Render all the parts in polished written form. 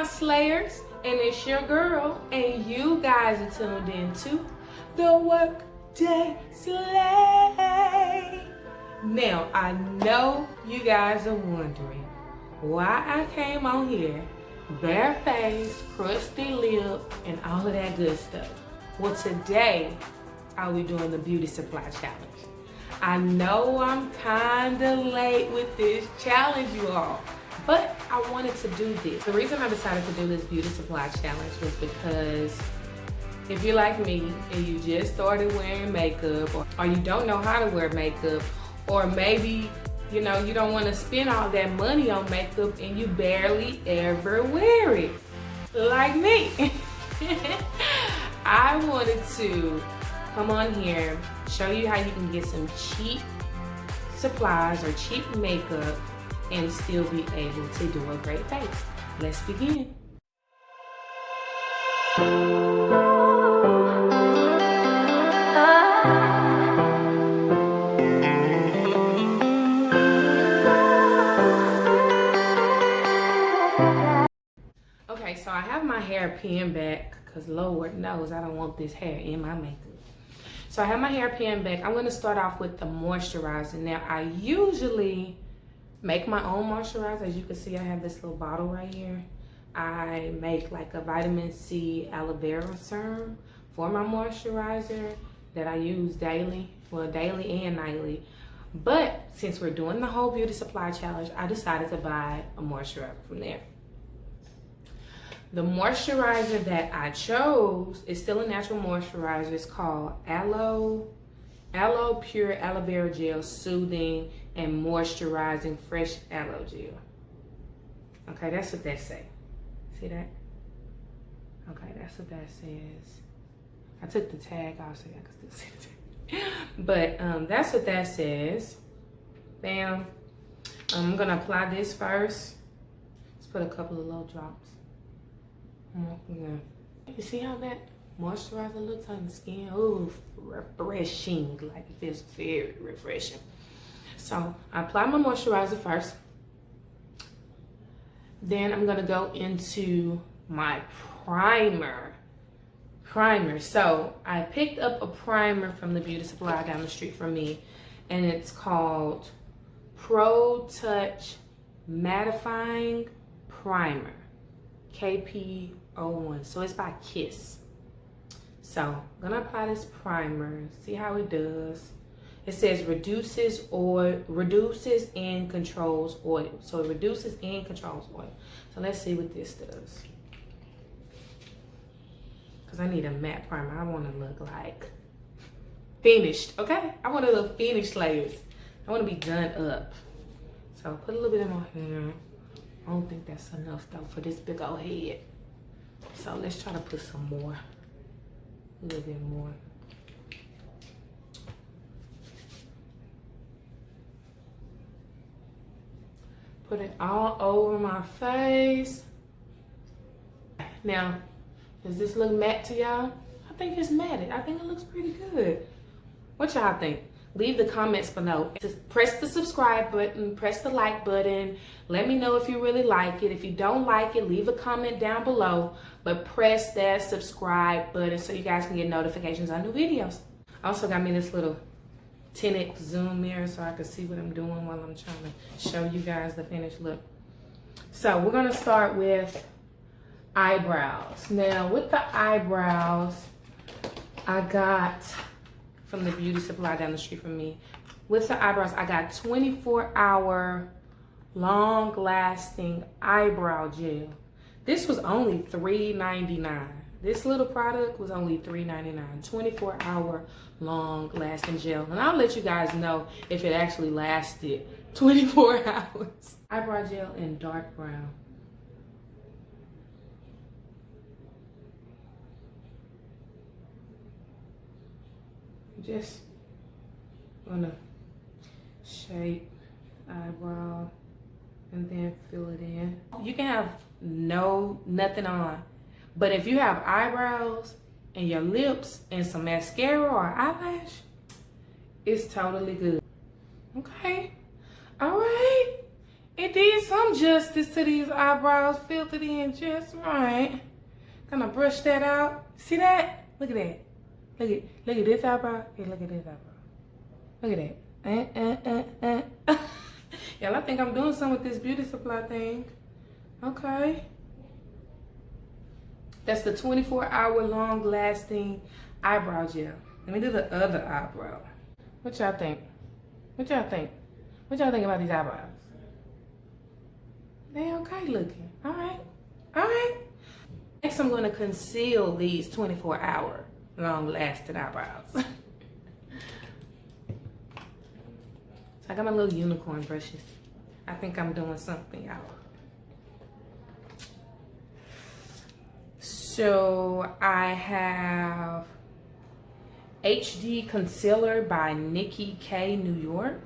Slayers, and it's your girl, and you guys are tuned in to the Workday Slay. Now, I know you guys are wondering why I came on here barefaced, crusty lip, and all of that good stuff. Well, today, I'll be doing the beauty supply challenge. I know I'm kinda late with this challenge, you all, but I wanted to do this. The reason I decided to do this beauty supply challenge was because if you're like me and you just started wearing makeup, or you don't know how to wear makeup, or maybe you don't want to spend all that money on makeup and you barely ever wear it, like me. I wanted to come on here, show you how you can get some cheap supplies or cheap makeup and still be able to do a great face. Let's begin. Okay, so I have my hair pinned back because Lord knows I don't want this hair in my makeup. So I have my hair pinned back. I'm going to start off with the moisturizer. Now, I usually make my own moisturizer. As you can see, I have this little bottle right here. I make like a vitamin C aloe vera serum for my moisturizer that I use daily, well, daily and nightly. But since we're doing the whole beauty supply challenge, I decided to buy a moisturizer from there. The moisturizer that I chose is still a natural moisturizer. It's called Aloe Pure Aloe Vera Gel Soothing and Moisturizing Fresh Aloe Gel. Okay, that's what that say. See that? Okay, that's what that says. I took the tag off so y'all can still see the tag. But that's what that says. Bam. I'm gonna apply this first. Let's put a couple of little drops. Yeah. You see how that moisturizer looks on the skin? Oh, refreshing. Like it feels very refreshing. So I apply my moisturizer first. Then I'm gonna go into my primer. So I picked up a primer from the beauty supply down the street from me, and it's called Pro Touch Mattifying Primer, KP01. So it's by Kiss. So I'm gonna apply this primer, see how it does. It says reduces and controls oil. So it reduces and controls oil. So let's see what this does. Because I need a matte primer. I want to look like finished, okay? I want to look finished layers. I want to be done up. So put a little bit in my hair. I don't think that's enough though for this big old head. So let's try to put some more. A little bit more. Put it all over my face. Now, does this look matte to y'all? I think it's matted. I think it looks pretty good. What y'all think? Leave the comments below. Just press the subscribe button, press the like button. Let me know if you really like it. If you don't like it, leave a comment down below. But press that subscribe button so you guys can get notifications on new videos. I also got me this little tinted zoom mirror so I can see what I'm doing while I'm trying to show you guys the finished look. So we're gonna start with eyebrows. Now with the eyebrows, I got from the beauty supply down the street from me. With the eyebrows, I got 24-hour long-lasting eyebrow gel. This was only $3.99. This little product was only $3.99. 24-hour long-lasting gel. And I'll let you guys know if it actually lasted 24 hours. Eyebrow gel in dark brown. Just gonna shape eyebrow and then fill it in. You can have nothing on, but if you have eyebrows and your lips and some mascara or eyelash, it's totally good. Okay, all right. It did some justice to these eyebrows, filled it in just right. Gonna brush that out. See that? Look at that. Look at this eyebrow. Yeah, look at this eyebrow. Look at that. Y'all, I think I'm doing something with this beauty supply thing. Okay. That's the 24-hour long lasting eyebrow gel. Let me do the other eyebrow. What y'all think? What y'all think? What y'all think about these eyebrows? They okay looking. All right. All right. Next, I'm going to conceal these 24-hour long-lasting eyebrows. So I got my little unicorn brushes. I think I'm doing something, y'all. So I have HD Concealer by Nikki K, New York.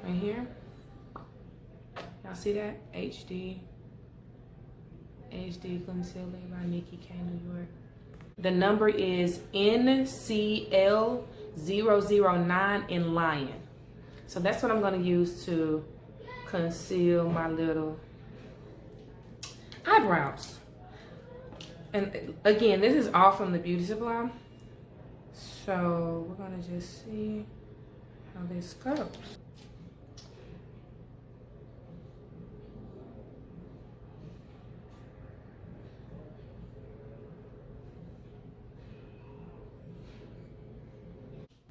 Right here. Y'all see that? HD Concealer by Nikki K, New York. The number is NCL009 in Lion. So that's what I'm going to use to conceal my little eyebrows. And again, this is all from the beauty supply. So we're going to just see how this goes.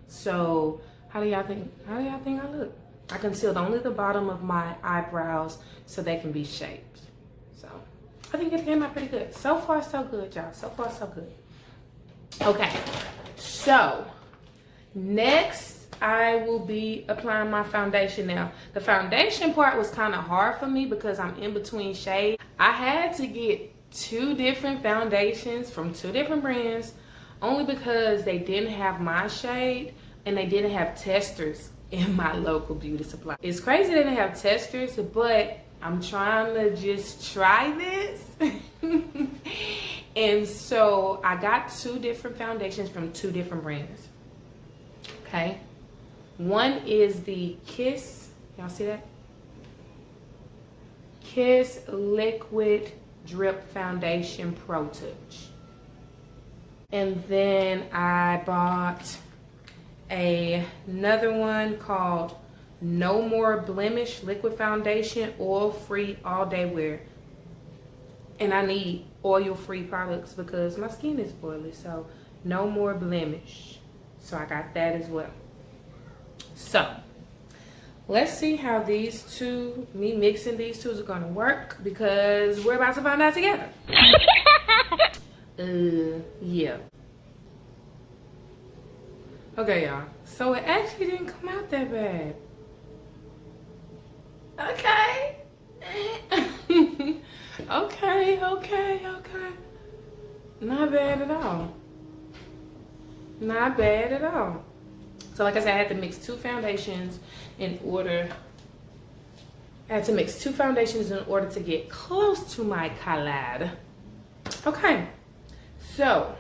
So how do y'all think I look? I concealed only the bottom of my eyebrows so they can be shaped. So I think it came out pretty good. So far so good, y'all. So far so good. Okay, so next I will be applying my foundation. Now the foundation part was kind of hard for me because I'm in between shades. I had to get 2 different foundations from 2 different brands only because they didn't have my shade and they didn't have testers in my local beauty supply. It's crazy they didn't have testers, but I'm trying to just try this. And so I got 2 different foundations from 2 different brands. Okay. One is the Kiss, y'all see that? Kiss Liquid Drip Foundation Pro Touch. And then I bought another one called No More Blemish Liquid Foundation, oil-free, all-day wear. And I need oil-free products because my skin is oily, so no more blemish. So I got that as well. So let's see how these two, me mixing these two, are gonna work because we're about to find out together. Yeah. Okay, y'all. So it actually didn't come out that bad. Okay. Okay. Not bad at all. Not bad at all. So like I said, I had to mix 2 foundations in order. I had to mix 2 foundations in order to get close to my color. Okay. So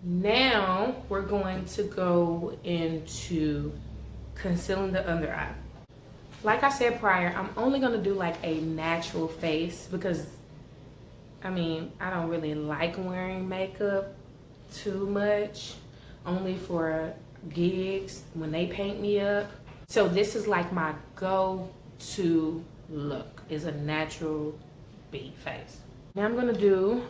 now we're going to go into concealing the under eye. Like I said prior, I'm only going to do like a natural face because, I mean, I don't really like wearing makeup too much, only for gigs when they paint me up. So this is like my go-to look, is a natural bead face. Now I'm going to do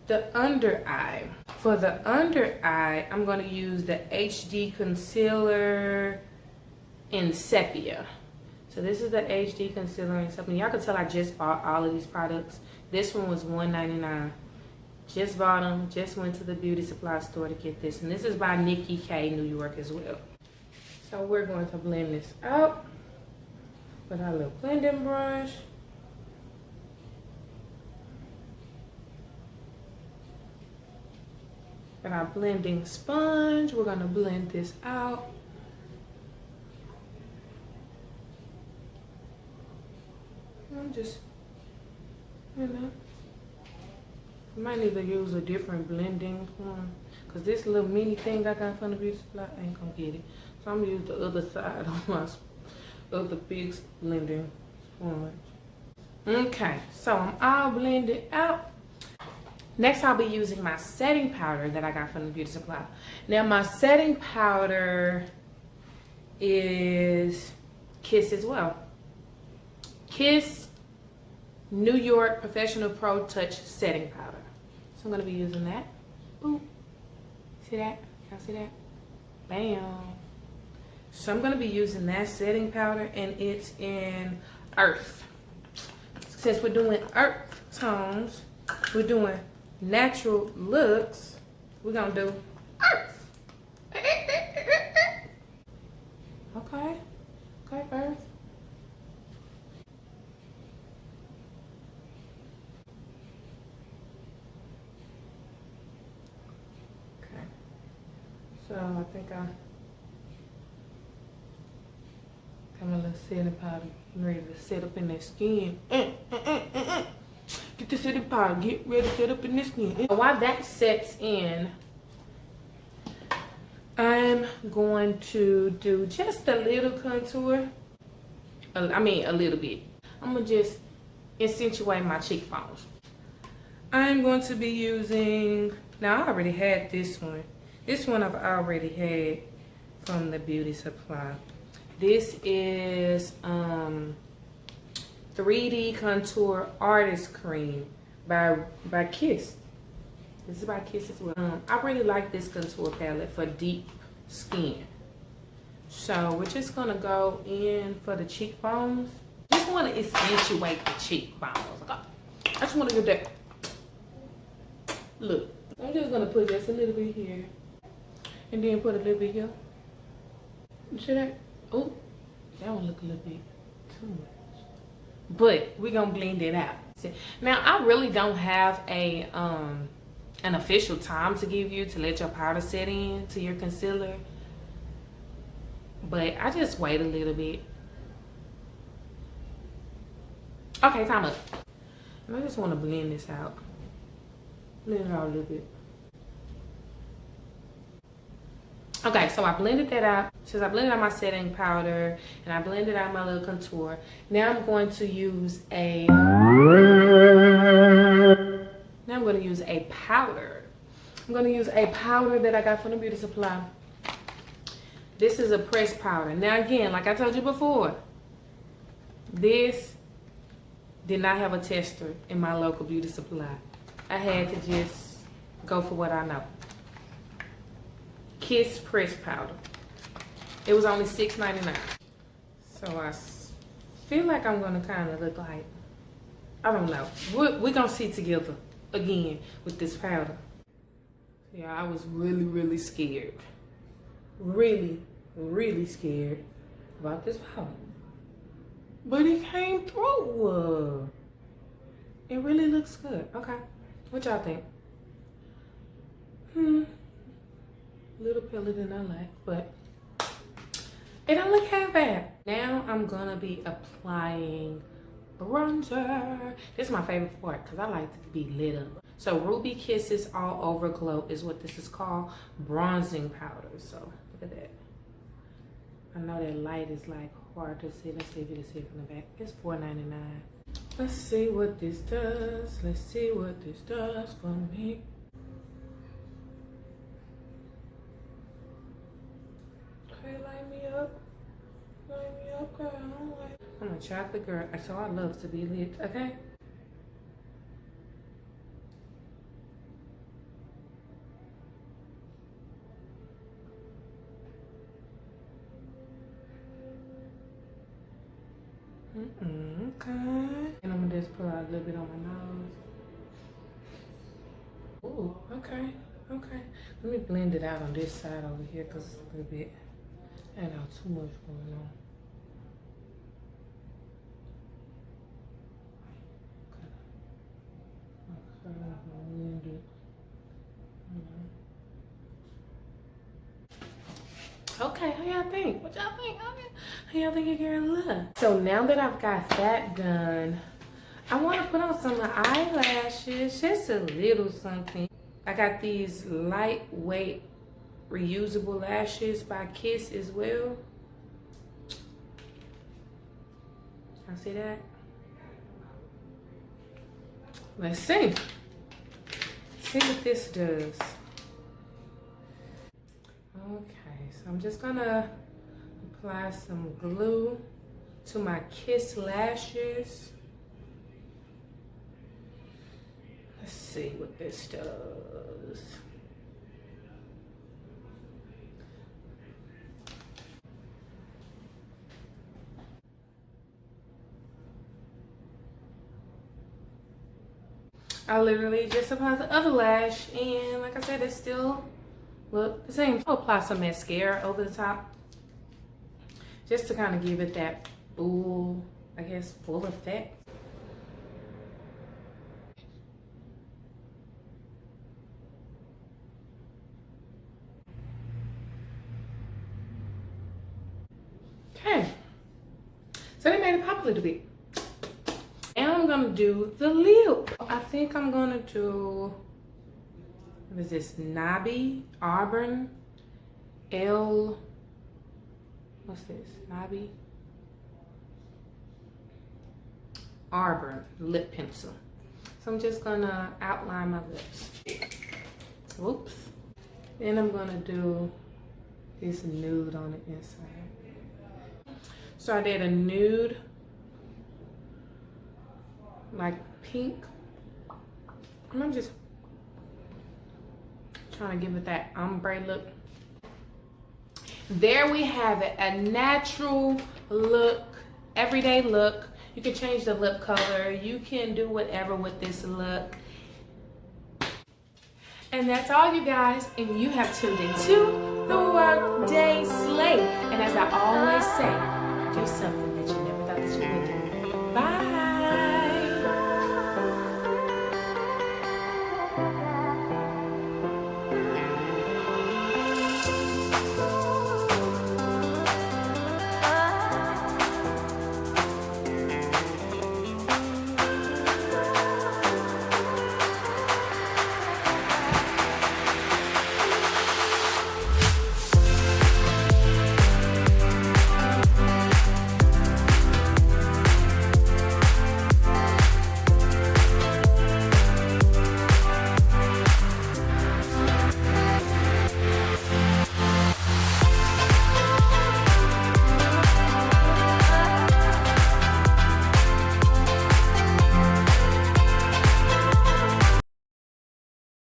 the under eye. For the under eye, I'm going to use the HD Concealer in Sepia. So this is the HD Concealer in Sepia. Y'all can tell I just bought all of these products. This one was $1.99. Just bought them. Just went to the beauty supply store to get this. And this is by Nikki K, New York as well. So we're going to blend this out with our little blending brush. And our blending sponge, we're gonna blend this out. I'm just, you know, I might need to use a different blending one because this little mini thing I got from the beauty supply ain't gonna get it. So I'm gonna use the other side on of the big blending sponge. Okay, so I'm all blended out. Next, I'll be using my setting powder that I got from the beauty supply. Now, my setting powder is Kiss as well. Kiss New York Professional Pro Touch Setting Powder. So I'm going to be using that. Ooh. See that? Y'all see that? Bam. So I'm going to be using that setting powder, and it's in Earth. Since we're doing earth tones, we're doing natural looks, we're going to do Earth. Okay. Okay, Earth. Okay. So I think I'm a little setting powder. I'm ready to set up in that skin. Get the setting powder. Get ready to set up in this skin. While that sets in, I'm going to do just a little contour. I mean, a little bit. I'm going to just accentuate my cheekbones. I'm going to be using, now I already had this one. This one I've already had from the beauty supply. This is 3D Contour Artist Cream by Kiss. This is by Kiss as well. I really like this contour palette for deep skin. So we're just gonna go in for the cheekbones. Just want to accentuate the cheekbones. I just want to do that. Look, I'm just gonna put just a little bit here, and then put a little bit here. You see that? Oh, that one look a little bit too much. But we're gonna blend it out. Now I really don't have an official time to give you to let your powder set in to your concealer. But I just wait a little bit. Okay, time up. And I just want to blend this out. Blend it out a little bit. Okay, so I blended that out. Since I blended out my setting powder and I blended out my little contour, now I'm going to use a powder. I'm going to use a powder that I got from the beauty supply. This is a pressed powder. Now again, like I told you before, this did not have a tester in my local beauty supply. I had to just go for what I know. Kiss pressed powder. It was only $6.99. So I feel like I'm gonna kind of look like, I don't know. We're gonna see together again with this powder. Yeah, I was really, really scared. Really, really scared about this powder. But it came through. It really looks good. Okay. What y'all think? A little paler than I like, but it don't look half bad. Now I'm gonna be applying bronzer. This is my favorite part because I like to be lit up. So Ruby Kisses All Over Glow is what this is called. Bronzing powder. So look at that. I know that light is like hard to see. Let's see if you can see it from the back. It's $4.99. Let's see what this does. Let's see what this does for me. Okay, light me up. Light me up, girl. I'm a chocolate girl, so I love to be lit, okay? Okay. And I'm gonna just put out a little bit on my nose. Ooh, okay, okay. Let me blend it out on this side over here because it's a little bit, I don't know, too much going on. Okay, how y'all think? What y'all think? How y'all think your girl look? So now that I've got that done, I want to put on some eyelashes, just a little something. I got these lightweight reusable lashes by Kiss as well. I see that. Let's see. See what this does. Okay, so I'm just gonna apply some glue to my Kiss lashes. Let's see what this does. I literally just applied the other lash, and like I said, it still look the same. I'll apply some mascara over the top just to kind of give it that full, I guess, full effect. Okay, so they made it pop a little bit. Now I'm gonna do the lip. I think I'm gonna do, what is this, Nobby Auburn L, what's this, Nobby Auburn lip pencil. So I'm just gonna outline my lips. Whoops. Then I'm gonna do this nude on the inside. So I did a nude, like pink, and I'm just trying to give it that ombre look. There we have it, a natural look, everyday look. You can change the lip color, you can do whatever with this look. And that's all, you guys, and you have tuned into the Workday Slay. And as I always say, do something